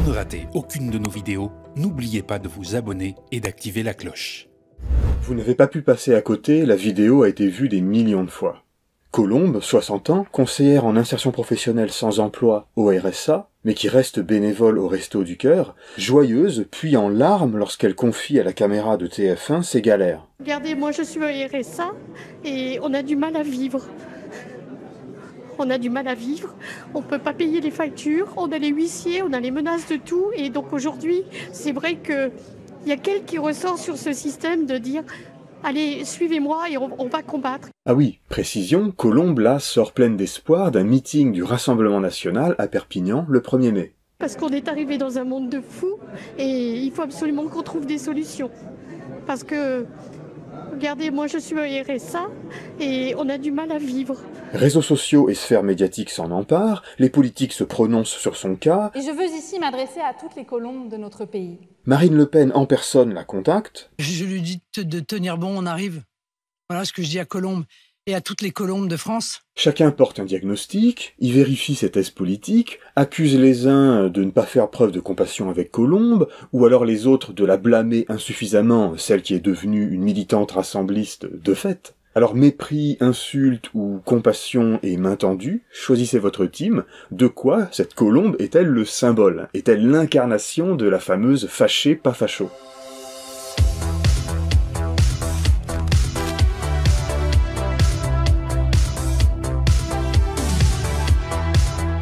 Pour ne rater aucune de nos vidéos, n'oubliez pas de vous abonner et d'activer la cloche. Vous n'avez pas pu passer à côté, la vidéo a été vue des millions de fois. Colombe, 60 ans, conseillère en insertion professionnelle sans emploi au RSA, mais qui reste bénévole au Resto du Cœur, joyeuse puis en larmes lorsqu'elle confie à la caméra de TF1 ses galères. Regardez, moi je suis au RSA et on a du mal à vivre. On a du mal à vivre, on ne peut pas payer les factures, on a les huissiers, on a les menaces de tout. Et donc aujourd'hui, c'est vrai qu'il y a quelqu'un qui ressort sur ce système de dire « Allez, suivez-moi et on va combattre ». Ah oui, précision, Colombe là sort pleine d'espoir d'un meeting du Rassemblement National à Perpignan le 1er mai. Parce qu'on est arrivé dans un monde de fous et il faut absolument qu'on trouve des solutions. Parce que, regardez, moi je suis au RSA et on a du mal à vivre. Réseaux sociaux et sphères médiatiques s'en emparent, les politiques se prononcent sur son cas. Et je veux ici m'adresser à toutes les colombes de notre pays. Marine Le Pen en personne la contacte. Je lui dis de tenir bon, on arrive. Voilà ce que je dis à Colombe et à toutes les colombes de France. Chacun porte un diagnostic, y vérifie ses thèses politiques, accuse les uns de ne pas faire preuve de compassion avec Colombe, ou alors les autres de la blâmer insuffisamment, celle qui est devenue une militante rassembliste de fait. Alors mépris, insulte ou compassion et main tendue, choisissez votre team. De quoi cette Colombe est-elle le symbole? Est-elle l'incarnation de la fameuse fâché pas facho?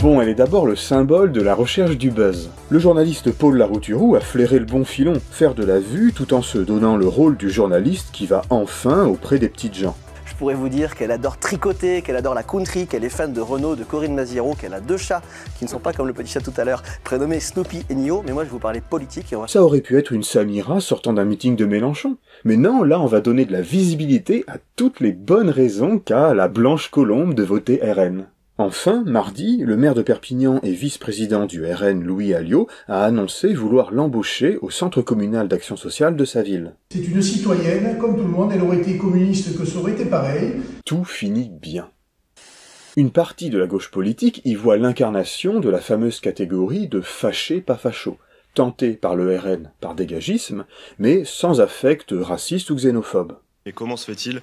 Bon, elle est d'abord le symbole de la recherche du buzz. Le journaliste Paul Larouturou a flairé le bon filon, faire de la vue tout en se donnant le rôle du journaliste qui va enfin auprès des petites gens. Je pourrais vous dire qu'elle adore tricoter, qu'elle adore la country, qu'elle est fan de Renaud, de Corinne Maziero, qu'elle a 2 chats qui ne sont pas comme le petit chat tout à l'heure, prénommés Snoopy et Nio, mais moi je vais vous parler politique. Ça aurait pu être une Samira sortant d'un meeting de Mélenchon. Mais non, là on va donner de la visibilité à toutes les bonnes raisons qu'a la blanche Colombe de voter RN. Enfin, mardi, le maire de Perpignan et vice-président du RN, Louis Alliot, a annoncé vouloir l'embaucher au centre communal d'action sociale de sa ville. C'est une citoyenne, comme tout le monde, elle aurait été communiste que ça aurait été pareil. Tout finit bien. Une partie de la gauche politique y voit l'incarnation de la fameuse catégorie de fâché pas facho, tentée par le RN par dégagisme, mais sans affect raciste ou xénophobe. Et comment se fait-il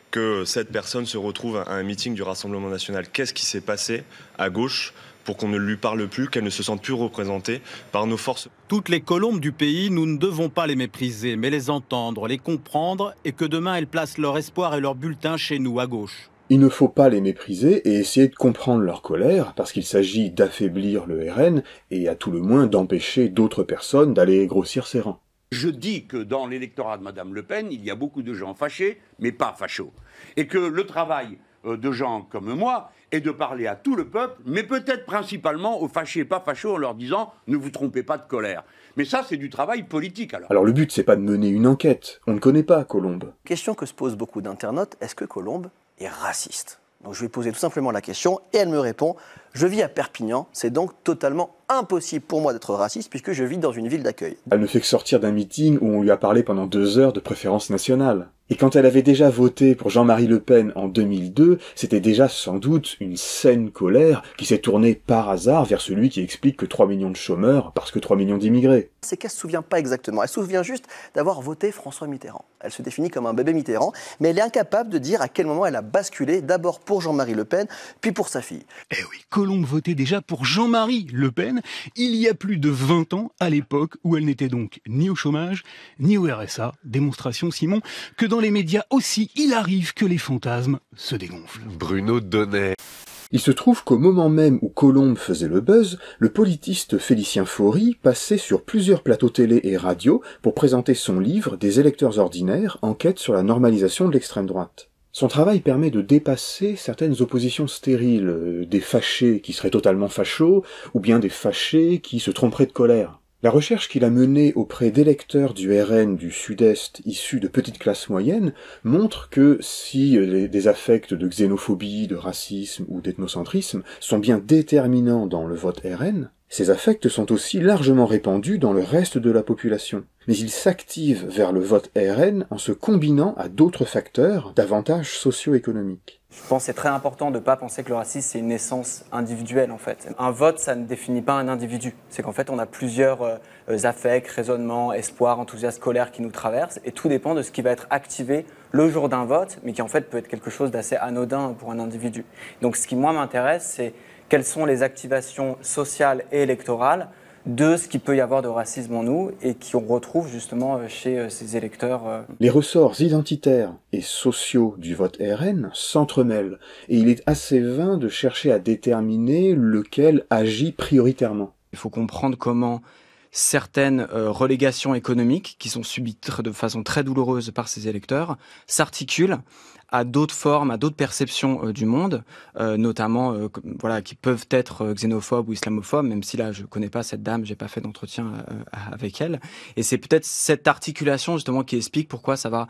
que cette personne se retrouve à un meeting du Rassemblement National? Qu'est-ce qui s'est passé à gauche pour qu'on ne lui parle plus, qu'elle ne se sente plus représentée par nos forces? Toutes les colombes du pays, nous ne devons pas les mépriser, mais les entendre, les comprendre, et que demain elles placent leur espoir et leur bulletin chez nous, à gauche. Il ne faut pas les mépriser et essayer de comprendre leur colère, parce qu'il s'agit d'affaiblir le RN et à tout le moins d'empêcher d'autres personnes d'aller grossir ses rangs. Je dis que dans l'électorat de Madame Le Pen, il y a beaucoup de gens fâchés, mais pas fachos. Et que le travail de gens comme moi est de parler à tout le peuple, mais peut-être principalement aux fâchés, pas fachos, en leur disant « ne vous trompez pas de colère ». Mais ça, c'est du travail politique alors. Alors le but, c'est pas de mener une enquête. On ne connaît pas Colombe. Question que se posent beaucoup d'internautes, est-ce que Colombe est raciste? Donc je vais poser tout simplement la question et elle me répond « Je vis à Perpignan, c'est donc totalement impossible pour moi d'être raciste puisque je vis dans une ville d'accueil. » Elle ne fait que sortir d'un meeting où on lui a parlé pendant 2 heures de préférence nationale. Et quand elle avait déjà voté pour Jean-Marie Le Pen en 2002, c'était déjà sans doute une saine colère qui s'est tournée par hasard vers celui qui explique que 3 millions de chômeurs parce que 3 millions d'immigrés. C'est qu'elle ne se souvient pas exactement, elle se souvient juste d'avoir voté François Mitterrand. Elle se définit comme un bébé Mitterrand, mais elle est incapable de dire à quel moment elle a basculé, d'abord pour Jean-Marie Le Pen, puis pour sa fille. Eh oui, Colombe votait déjà pour Jean-Marie Le Pen il y a plus de 20 ans, à l'époque où elle n'était donc ni au chômage, ni au RSA. Démonstration, Simon, que dans les médias aussi, il arrive que les fantasmes se dégonflent. Bruno Donnet. Il se trouve qu'au moment même où Colombe faisait le buzz, le politiste Félicien Faury passait sur plusieurs plateaux télé et radio pour présenter son livre « Des électeurs ordinaires, enquête sur la normalisation de l'extrême droite ». Son travail permet de dépasser certaines oppositions stériles, des fâchés qui seraient totalement fachos, ou bien des fâchés qui se tromperaient de colère. La recherche qu'il a menée auprès d'électeurs du RN du Sud-Est issus de petites classes moyennes montre que si des affects de xénophobie, de racisme ou d'ethnocentrisme sont bien déterminants dans le vote RN, ces affects sont aussi largement répandus dans le reste de la population. mais ils s'activent vers le vote RN en se combinant à d'autres facteurs d'avantages socio-économiques. Je pense que c'est très important de ne pas penser que le racisme, c'est une essence individuelle, en fait. Un vote, ça ne définit pas un individu. C'est qu'en fait, on a plusieurs affects, raisonnements, espoirs, enthousiasmes, colères qui nous traversent, et tout dépend de ce qui va être activé le jour d'un vote, mais qui en fait peut être quelque chose d'assez anodin pour un individu. Donc ce qui, moi, m'intéresse, c'est quelles sont les activations sociales et électorales de ce qu'il peut y avoir de racisme en nous et qu'on retrouve justement chez ces électeurs. Les ressorts identitaires et sociaux du vote RN s'entremêlent et il est assez vain de chercher à déterminer lequel agit prioritairement. Il faut comprendre comment certaines relégations économiques qui sont subies de façon très douloureuse par ces électeurs s'articulent à d'autres formes, à d'autres perceptions du monde, notamment qui peuvent être xénophobes ou islamophobes, même si là je connais pas cette dame, j'ai pas fait d'entretien avec elle. Et c'est peut-être cette articulation justement qui explique pourquoi ça va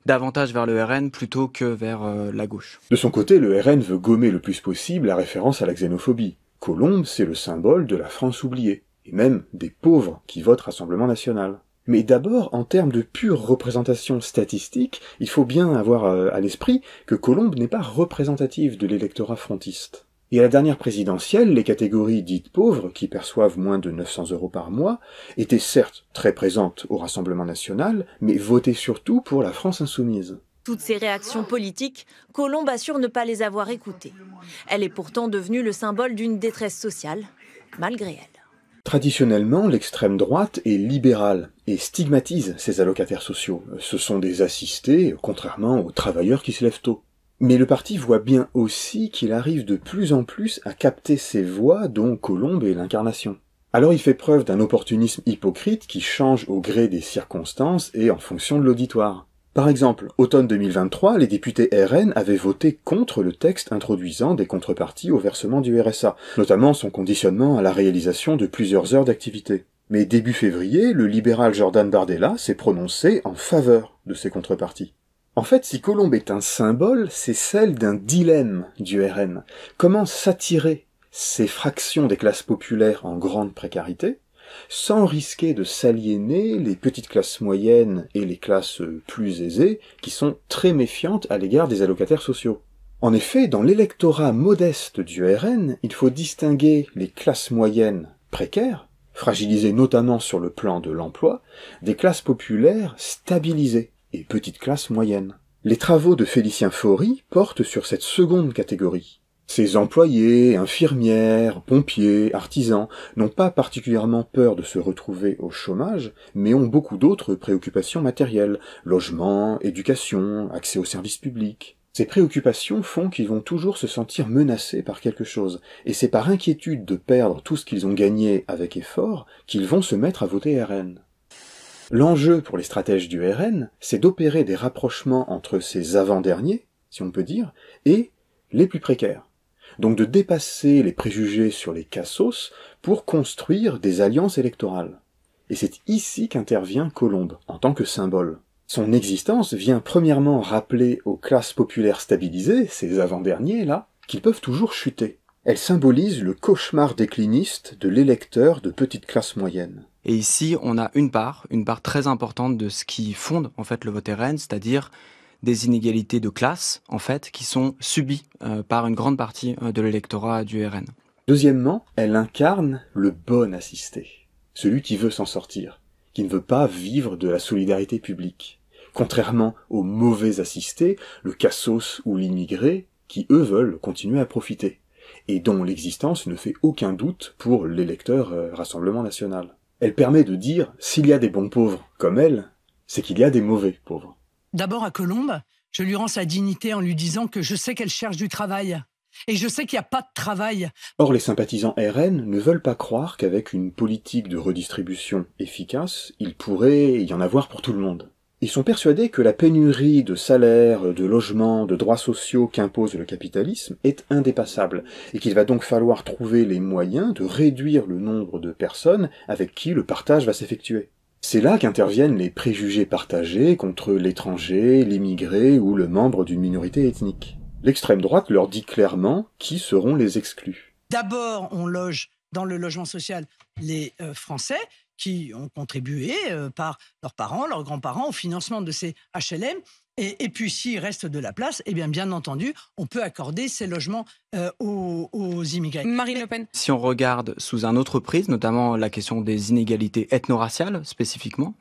davantage vers le RN plutôt que vers la gauche. De son côté, le RN veut gommer le plus possible la référence à la xénophobie. Colombe, c'est le symbole de la France oubliée, et même des pauvres qui votent Rassemblement National. Mais d'abord, en termes de pure représentation statistique, il faut bien avoir à l'esprit que Colombe n'est pas représentative de l'électorat frontiste. Et à la dernière présidentielle, les catégories dites pauvres, qui perçoivent moins de 900 € par mois, étaient certes très présentes au Rassemblement National, mais votaient surtout pour la France insoumise. Toutes ces réactions politiques, Colombe assure ne pas les avoir écoutées. Elle est pourtant devenue le symbole d'une détresse sociale, malgré elle. Traditionnellement, l'extrême droite est libérale et stigmatise ces allocataires sociaux. Ce sont des assistés, contrairement aux travailleurs qui se lèvent tôt. Mais le parti voit bien aussi qu'il arrive de plus en plus à capter ces voix dont Colombe est l'incarnation. Alors il fait preuve d'un opportunisme hypocrite qui change au gré des circonstances et en fonction de l'auditoire. Par exemple, automne 2023, les députés RN avaient voté contre le texte introduisant des contreparties au versement du RSA, notamment son conditionnement à la réalisation de plusieurs heures d'activité. Mais début février, le libéral Jordan Bardella s'est prononcé en faveur de ces contreparties. En fait, si Colombe est un symbole, c'est celle d'un dilemme du RN. Comment s'attirer ces fractions des classes populaires en grande précarité, sans risquer de s'aliéner les petites classes moyennes et les classes plus aisées, qui sont très méfiantes à l'égard des allocataires sociaux. En effet, dans l'électorat modeste du RN, il faut distinguer les classes moyennes précaires, fragilisées notamment sur le plan de l'emploi, des classes populaires stabilisées et petites classes moyennes. Les travaux de Félicien Faury portent sur cette seconde catégorie. Ces employés, infirmières, pompiers, artisans n'ont pas particulièrement peur de se retrouver au chômage, mais ont beaucoup d'autres préoccupations matérielles, logement, éducation, accès aux services publics. Ces préoccupations font qu'ils vont toujours se sentir menacés par quelque chose, et c'est par inquiétude de perdre tout ce qu'ils ont gagné avec effort qu'ils vont se mettre à voter RN. L'enjeu pour les stratèges du RN, c'est d'opérer des rapprochements entre ces avant-derniers, si on peut dire, et les plus précaires. Donc de dépasser les préjugés sur les cassos pour construire des alliances électorales. Et c'est ici qu'intervient Colombe, en tant que symbole. Son existence vient premièrement rappeler aux classes populaires stabilisées, ces avant-derniers là, qu'ils peuvent toujours chuter. Elle symbolise le cauchemar décliniste de l'électeur de petite classe moyenne. Et ici, on a une part très importante de ce qui fonde en fait le vote RN, c'est-à-dire des inégalités de classe, en fait, qui sont subies par une grande partie de l'électorat du RN. Deuxièmement, elle incarne le bon assisté, celui qui veut s'en sortir, qui ne veut pas vivre de la solidarité publique, contrairement aux mauvais assistés, le cassos ou l'immigré, qui eux veulent continuer à profiter, et dont l'existence ne fait aucun doute pour l'électeur Rassemblement National. Elle permet de dire, s'il y a des bons pauvres comme elle, c'est qu'il y a des mauvais pauvres. D'abord à Colombe, je lui rends sa dignité en lui disant que je sais qu'elle cherche du travail. Et je sais qu'il n'y a pas de travail. Or, les sympathisants RN ne veulent pas croire qu'avec une politique de redistribution efficace, il pourrait y en avoir pour tout le monde. Ils sont persuadés que la pénurie de salaires, de logements, de droits sociaux qu'impose le capitalisme est indépassable, et qu'il va donc falloir trouver les moyens de réduire le nombre de personnes avec qui le partage va s'effectuer. C'est là qu'interviennent les préjugés partagés contre l'étranger, l'immigré ou le membre d'une minorité ethnique. L'extrême droite leur dit clairement qui seront les exclus. D'abord, on loge dans le logement social les Français qui ont contribué par leurs parents, leurs grands-parents au financement de ces HLM. Et puis, s'il reste de la place, eh bien entendu, on peut accorder ces logements aux immigrés. Marine Le Pen. Si on regarde sous un autre prisme, notamment la question des inégalités ethno-raciales spécifiquement,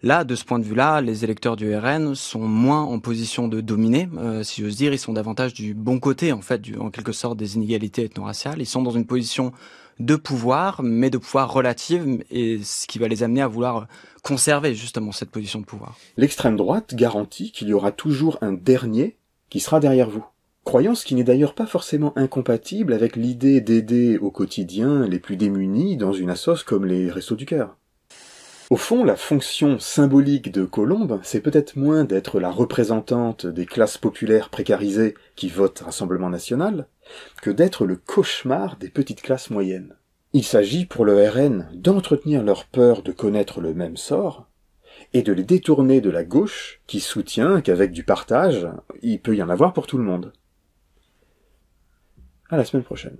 là, de ce point de vue-là, les électeurs du RN sont moins en position de dominer, si j'ose dire. Ils sont davantage du bon côté, en fait, en quelque sorte, des inégalités ethno-raciales. Ils sont dans une position de pouvoir, mais de pouvoir relative, et ce qui va les amener à vouloir conserver justement cette position de pouvoir. L'extrême droite garantit qu'il y aura toujours un dernier qui sera derrière vous. Croyance qui n'est d'ailleurs pas forcément incompatible avec l'idée d'aider au quotidien les plus démunis dans une assoce comme les Restos du Cœur. Au fond, la fonction symbolique de Colombe, c'est peut-être moins d'être la représentante des classes populaires précarisées qui votent Rassemblement National, que d'être le cauchemar des petites classes moyennes. Il s'agit pour le RN d'entretenir leur peur de connaître le même sort, et de les détourner de la gauche qui soutient qu'avec du partage, il peut y en avoir pour tout le monde. À la semaine prochaine.